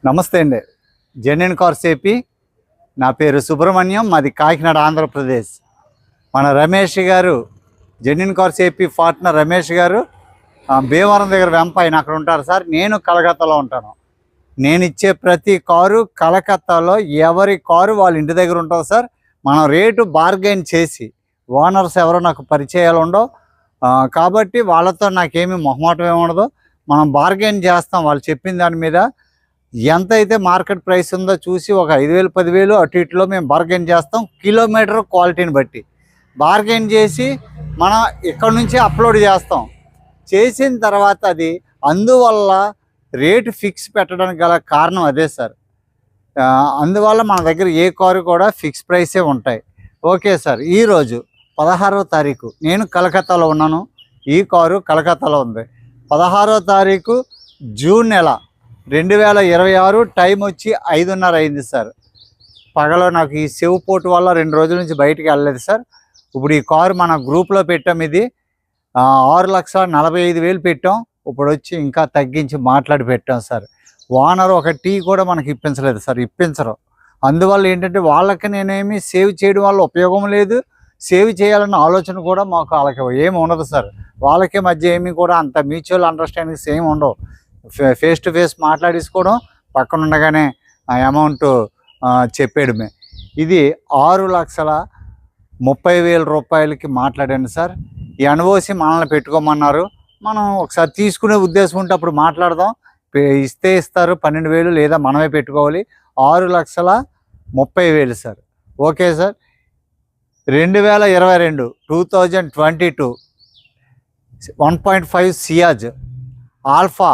నమస్తే అండి. Genuine cars AP. నా పేరు సుబ్రహ్మణ్యం, మాది కాకినాడ, ఆంధ్రప్రదేశ్. మన రమేష్ గారు, genuine cars AP partner Ramesh గారు భీమవరం దగ్గర వెంప ఆయన అక్కడ ఉంటారు సార్. నేను కలకత్తాలో ఉంటాను. నేను ఇచ్చే ప్రతి కారు కలకత్తాలో ఎవరి కారు వాళ్ళ ఇంటి దగ్గర ఉంటుంది సార్. మనం రేటు బార్గెన్ చేసి, ఓనర్స్ ఎవరో నాకు పరిచయాలు ఉండవు కాబట్టి వాళ్ళతో నాకేమీ మొహమాటం ఏమి ఉండదు. మనం బార్గెన్ చేస్తాం. వాళ్ళు చెప్పిన దాని మీద ఎంత అయితే మార్కెట్ ప్రైస్ ఉందో చూసి ఒక 5,000 10,000 అటు ఇటులో మేము బార్గెన్ చేస్తాం. కిలోమీటర్ క్వాలిటీని బట్టి బార్గెన్ చేసి మనం ఇక్కడ నుంచి అప్లోడ్ చేస్తాం. చేసిన తర్వాత అది అందువల్ల రేటు ఫిక్స్ పెట్టడానికి గల కారణం అదే సార్. అందువల్ల మన దగ్గర ఏ కారు కూడా ఫిక్స్ ప్రైసే ఉంటాయి. Okay sir. ఈరోజు 16వ తారీఖు నేను కలకత్తాలో ఉన్నాను. ఈ కారు కలకత్తాలో ఉంది. 16వ తారీఖు జూన్ నెల 2026. టైం వచ్చి 5:30 అయింది సార్. పగలో నాకు ఈ సెవ్ పోర్ట్ వల్ల 2 రోజుల నుంచి బయటికి వెళ్ళలేదు సార్. ఇప్పుడు ఈ కారు మన గ్రూప్లో పెట్టాం. ఇది 6,45,000 పెట్టాం. ఇప్పుడు వచ్చి ఇంకా తగ్గించి మాట్లాడి పెట్టాం సార్. ఓనర్ ఒక టీ కూడా మనకి ఇప్పించలేదు సార్, ఇప్పించరు. అందువల్ల ఏంటంటే వాళ్ళకి నేనేమి సేవ్ చేయడం వల్ల ఉపయోగం లేదు, సేవ్ చేయాలన్న ఆలోచన కూడా మాకు వాళ్ళకి ఏమి ఉండదు సార్. వాళ్ళకి మధ్య ఏమి కూడా అంత మ్యూచువల్ అండర్స్టాండింగ్స్ ఏమి ఉండవు. ఫేస్ టు ఫేస్ మాట్లాడేసుకోవడం, పక్కన ఉండగానే అమౌంట్ చెప్పేయడమే. ఇది 6,30,000 రూపాయలకి మాట్లాడాను సార్. ఈ అనుభూసి మనల్ని పెట్టుకోమన్నారు. మనం ఒకసారి తీసుకునే ఉద్దేశం ఉంటే అప్పుడు మాట్లాడదాం. ఇస్తే ఇస్తారు 12,000, లేదా మనమే పెట్టుకోవాలి. 6,30,000 sir. Okay sir. 2022 1.5 Ciaz alpha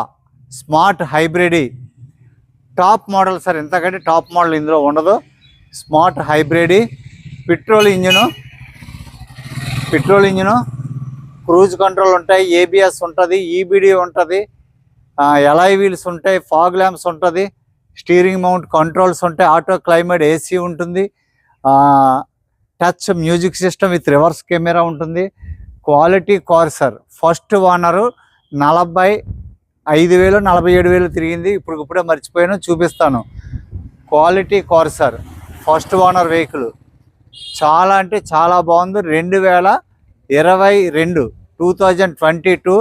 smart hybrid top model sir. ఎంతకంటే టాప్ మోడల్ ఇందులో ఉండదు. Smart hybrid, petrol engine, cruise control ఉంటాయి, ఏబిఎస్ ఉంటుంది, ఈబిడి ఉంటుంది, ఎలాయ్ వీల్స్ ఉంటాయి, ఫాగ్ ల్యాంప్స్ ఉంటుంది, స్టీరింగ్ మౌంట్ కంట్రోల్స్ ఉంటాయి, ఆటో క్లైమేట్ ఏసీ ఉంటుంది, touch music system with reverse camera ఉంటుంది. Quality car sir. First owner 45,000 47,000 తిరిగింది. ఇప్పుడే మర్చిపోయాను, చూపిస్తాను. Quality car sir. First owner vehicle చాలా అంటే చాలా బాగుంది. 2022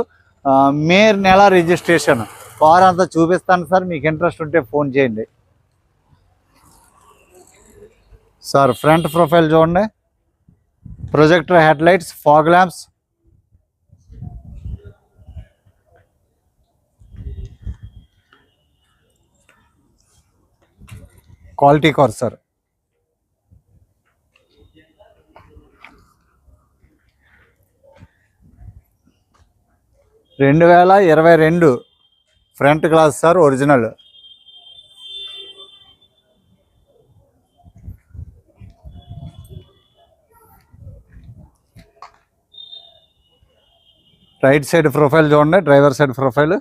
మే నెల రిజిస్ట్రేషన్. కార్ అంతా చూపిస్తాను సార్. మీకు ఇంట్రెస్ట్ ఉంటే ఫోన్ చేయండి సార్. ఫ్రంట్ ప్రొఫైల్ చూడండి, projector head lights, fog lamps, quality car sir. రెండు 2022 front glass sir, original. Right side profile చూడండి, డ్రైవర్ సైడ్ ప్రొఫైల్.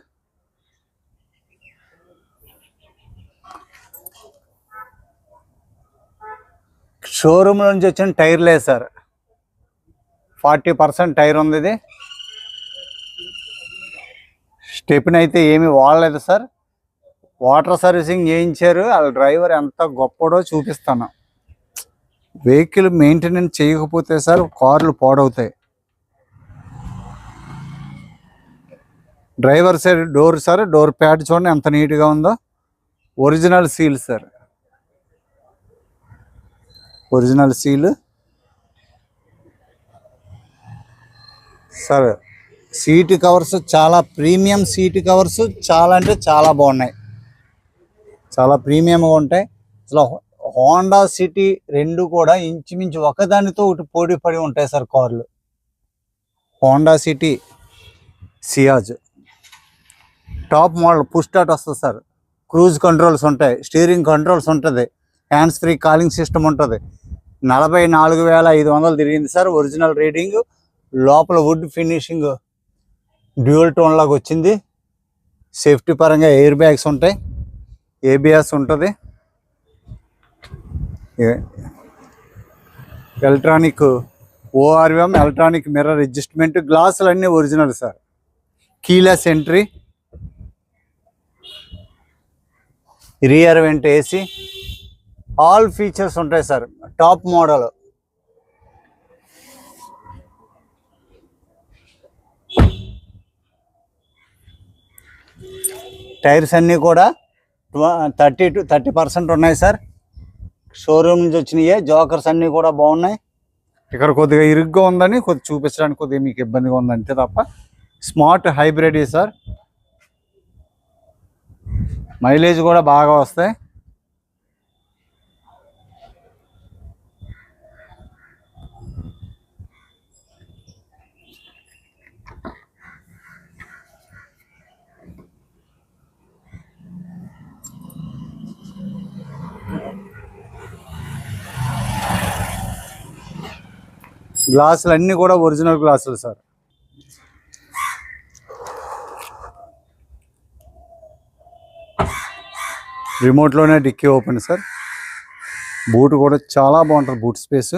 షోరూమ్ నుంచి వచ్చిన టైర్లే సార్. 40% టైర్ ఉంది. ఇది స్టెప్ని అయితే ఏమీ వాడలేదు సార్. వాటర్ సర్వీసింగ్ చేయించారు. వాళ్ళ డ్రైవర్ ఎంత గొప్పడో చూపిస్తాను. వెహికల్ మెయింటెనెన్స్ చేయకపోతే సార్ కార్లు పాడవుతాయి. Driver side door sir, door pad చూడండి ఎంత నీట్గా ఉందో. Original seal sir, original seal sir. Seat covers చాలా ప్రీమియం సీట్ కవర్స్, చాలా అంటే చాలా బాగున్నాయి, చాలా ప్రీమియంగా ఉంటాయి. అసలు హోండా సిటీ రెండు కూడా ఇంచుమించు ఒకదానితో ఒకటి పోటీ పడి ఉంటాయి సార్ కార్లు. Honda city, Ciaz top model. Push start వస్తుంది సార్. క్రూజ్ కంట్రోల్స్ ఉంటాయి, స్టీరింగ్ కంట్రోల్స్ ఉంటుంది, హ్యాండ్స్ ఫ్రీ కాలింగ్ సిస్టమ్ ఉంటుంది. 44,500 తిరిగింది సార్. Original reading. లోపల వుడ్ ఫినిషింగ్ డ్యూయల్ టోన్ లాగా వచ్చింది. సేఫ్టీ పరంగా ఎయిర్ బ్యాగ్స్ ఉంటాయి, ఏబిఎస్ ఉంటుంది, electronic ORM, electronic mirror adjustment, గ్లాసులు అన్నీ original sir. Keyless entry, rear vent AC, all features ఉంటాయి సార్, టాప్ మోడల్. టైర్స్ అన్నీ కూడా 30% ఉన్నాయి సార్. షోరూమ్ నుంచి వచ్చినాయే. జోకర్స్ అన్నీ కూడా బాగున్నాయి. ఇక్కడ కొద్దిగా ఇరుగ్గా ఉందని కొద్దిగా చూపించడానికి కొద్దిగా మీకు ఇబ్బందిగా ఉంది అంతే తప్ప స్మార్ట్ హైబ్రిడ్ సార్. మైలేజ్ కూడా బాగా వస్తాయి. గ్లాసులు అన్నీ కూడా ఒరిజినల్ గ్లాసులు సార్. రిమోట్లోనే డిక్కీ ఓపెన్ సార్. బూట్ కూడా చాలా బాగుంటుంది, బూట్ స్పేస్.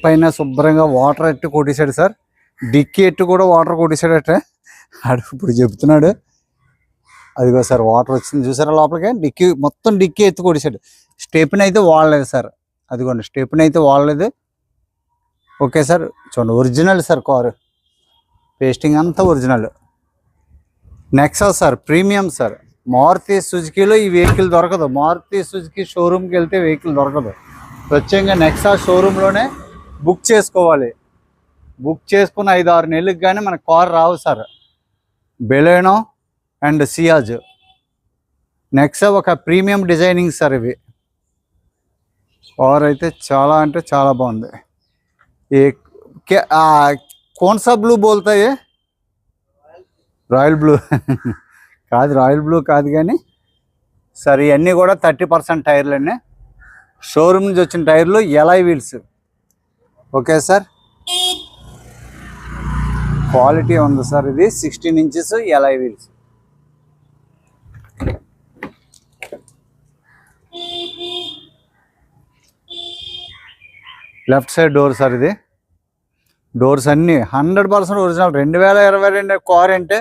పైన శుభ్రంగా వాటర్ ఎట్టు కొట్టేశాడు సార్. డిక్కీ ఎట్టు కూడా వాటర్ కొట్టేశాడట. ఆడు ఇప్పుడు చెప్తున్నాడు. అదిగో సార్ వాటర్ వచ్చింది చూసారా లోపలికి. డిక్కీ మొత్తం డిక్కీ ఎత్తు కొట్టేశాడు. స్టెప్ని అయితే వాడలేదు సార్. అదిగోండి స్టెప్ని అయితే వాడలేదు. ఓకే సార్, చూడండి ఒరిజినల్ సార్ కారు. పేస్టింగ్ అంతా original. Nexa sir, premium sir. Maruti సుజుకీలో ఈ వెహికల్ దొరకదు. మారుతి సుజుకీ షోరూమ్కి వెళ్తే వెహికల్ దొరకదు. ప్రత్యేకంగా నెక్సా షోరూంలోనే బుక్ చేసుకోవాలి. బుక్ చేసుకున్న 5-6 నెలలకు కానీ మన car Rao sir. Baleno and Ciaz. Nexa ఒక ప్రీమియం డిజైనింగ్ సార్ ఇవి. కార్ అయితే చాలా అంటే చాలా బాగుంది. ఏ కోన్సా బ్లూ బోల్తాయి, రాయల్ బ్లూ కాదు, రాయల్ బ్లూ కాదు కానీ సార్ ఇవన్నీ కూడా 30% టైర్లు అండి. షోరూమ్ నుంచి వచ్చిన టైర్లు alloy wheels. Okay sir, quality ఉంది సార్. ఇది 16 inches alloy wheels. Left side door sir. ఇది డోర్స్ అన్నీ 100% ఒరిజినల్. 2022 కార్ అంటే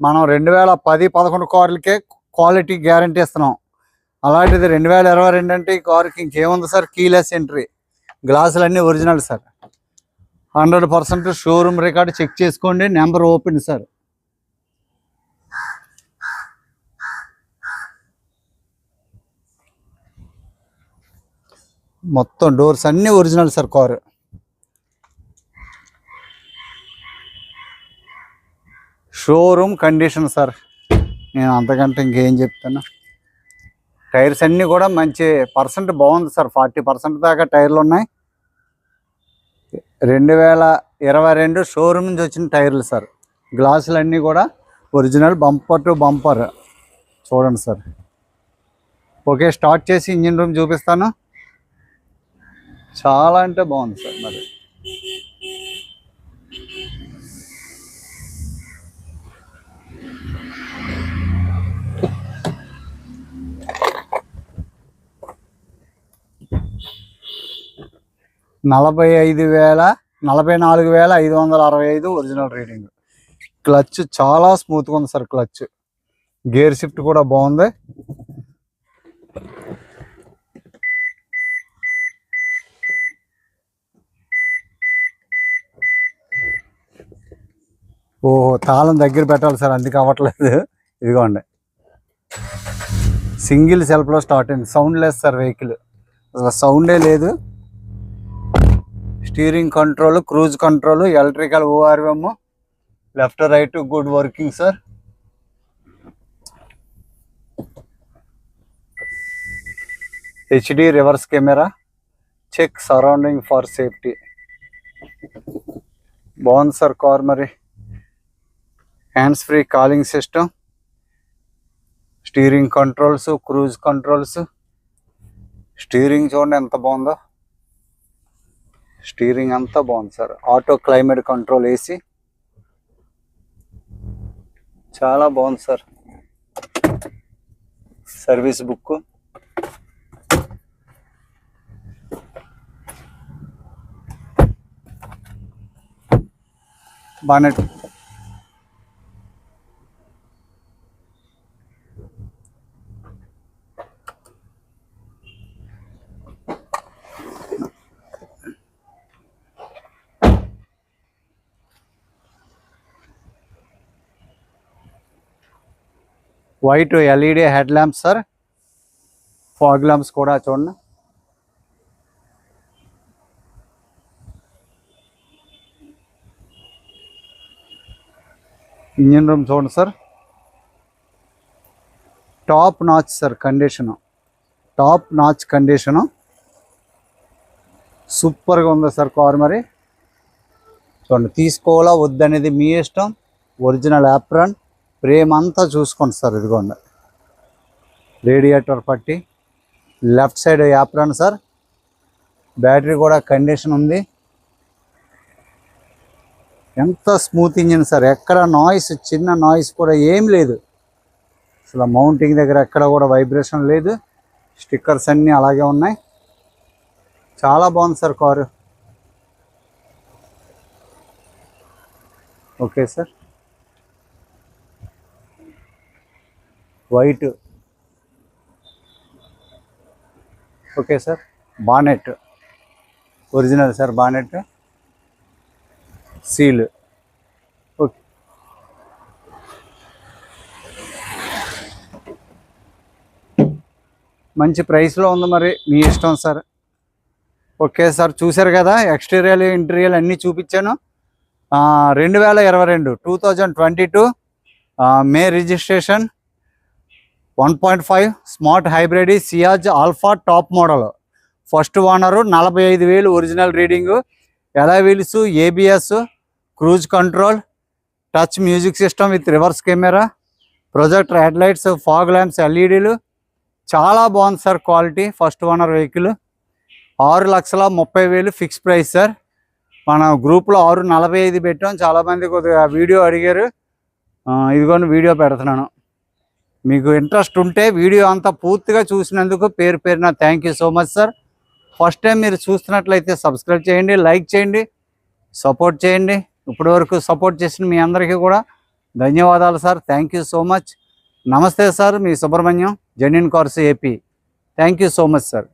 మనం 2010-11 కార్లకే క్వాలిటీ గ్యారంటీ ఇస్తున్నాం. అలాంటిది 2022 అంటే ఈ కార్కి ఇంకేముంది సార్. కీలెస్ ఎంట్రీ, గ్లాసులు అన్నీ original sir. 100% showroom record check చేసుకోండి. Number open sir. మొత్తం డోర్స్ అన్నీ original sir. Car showroom condition sir. నేను అంతకంటే ఇంకేం చెప్తాను. టైర్స్ అన్నీ కూడా మంచి పర్సెంట్ బాగుంది సార్. 40% దాకా టైర్లు ఉన్నాయి. 2022 షోరూమ్ నుంచి వచ్చిన టైర్లు సార్. గ్లాసులు అన్నీ కూడా ఒరిజినల్, బంపర్ టు బంపర్. చూడండి సార్. ఓకే, స్టార్ట్ చేసి ఇంజిన్ రూమ్ చూపిస్తాను. చాలా అంటే బాగుంది సార్. మరి 44,565 ఒరిజినల్ రీడింగ్. క్లచ్ చాలా స్మూత్గా ఉంది సార్. క్లచ్, గేర్ షిఫ్ట్ కూడా బాగుంది. ఓహో, తాళం దగ్గర పెట్టాలి సార్, అందుకే అవ్వట్లేదు. ఇదిగోండి, సింగిల్ సెల్ఫ్లో స్టార్ట్ అయింది. సౌండ్ లెస్ సార్ వెహికల్, అసలు సౌండే లేదు. Steering control, cruise control, electrical ORM, left right good working sir. HD reverse camera, check surrounding for safety. బాగుంది సార్ కార్. మరి hands free calling system, steering controls, cruise controls. Steering చూడండి ఎంత బాగుందో. Steering అంతా బాగుంది sir. Auto climate control, AC చాలా బాగుంది sir. Service book, bonnet, white LED head lamps sir, fog lamps కూడా చూడండి. ఇంజిన్ రూమ్ చూడండి sir, top notch sir condition, top notch condition, సూపర్గా ఉంది సార్ కార్. మరి చూడండి, తీసుకోవాలా వద్దనేది మీ ఇష్టం. ఒరిజినల్ యాప్రాన్ ఫ్రేమ్ అంతా చూసుకోండి సార్. ఇదిగోండి రేడియేటర్ పట్టి, left side apron sir. Battery కూడా కండిషన్ ఉంది. ఎంత స్మూత్ ఇంజిన్ సార్, ఎక్కడ నాయిస్, చిన్న నాయిస్ కూడా ఏం లేదు అసలు. మౌంటింగ్ దగ్గర ఎక్కడ కూడా వైబ్రేషన్ లేదు. స్టిక్కర్స్ అన్నీ అలాగే ఉన్నాయి. చాలా బాగుంది sir car. Okay sir, white. Okay sir, bonnet original sir, bonnet seal. Okay, మంచి ప్రైస్లో ఉంది. మరి మీ ఇష్టం సార్. ఓకే సార్, చూశారు కదా, ఎక్స్టీరియల్ ఇంటీరియల్ అన్నీ చూపించాను. 2022 May registration, 1.5 smart hybrid Ciaz alpha top model. First owner, 45,000 original reading, alloy wheels, ABS, cruise control, touch music system with reverse camera, projector head lights, fog lamps, ఎల్ఈడీలు. చాలా బాగుంది sir quality. First owner vehicle. 6,30,000 fix price sir. మన గ్రూప్లో 6,45,000 పెట్టాం. చాలామంది కొద్దిగా video అడిగారు, ఇదిగోని video పెడుతున్నాను. మీకు ఇంట్రెస్ట్ ఉంటే వీడియో అంతా పూర్తిగా చూసినందుకు పేరు పేరున thank you so much sir. First time మీరు చూస్తున్నట్లయితే సబ్స్క్రైబ్ చేయండి, లైక్ చేయండి, సపోర్ట్ చేయండి. ఇప్పటి వరకు సపోర్ట్ చేసిన మీ అందరికీ కూడా ధన్యవాదాలు sir. Thank you so much. నమస్తే సార్, మీ Subrahmanyam, genuine cars AP. Thank you so much sir.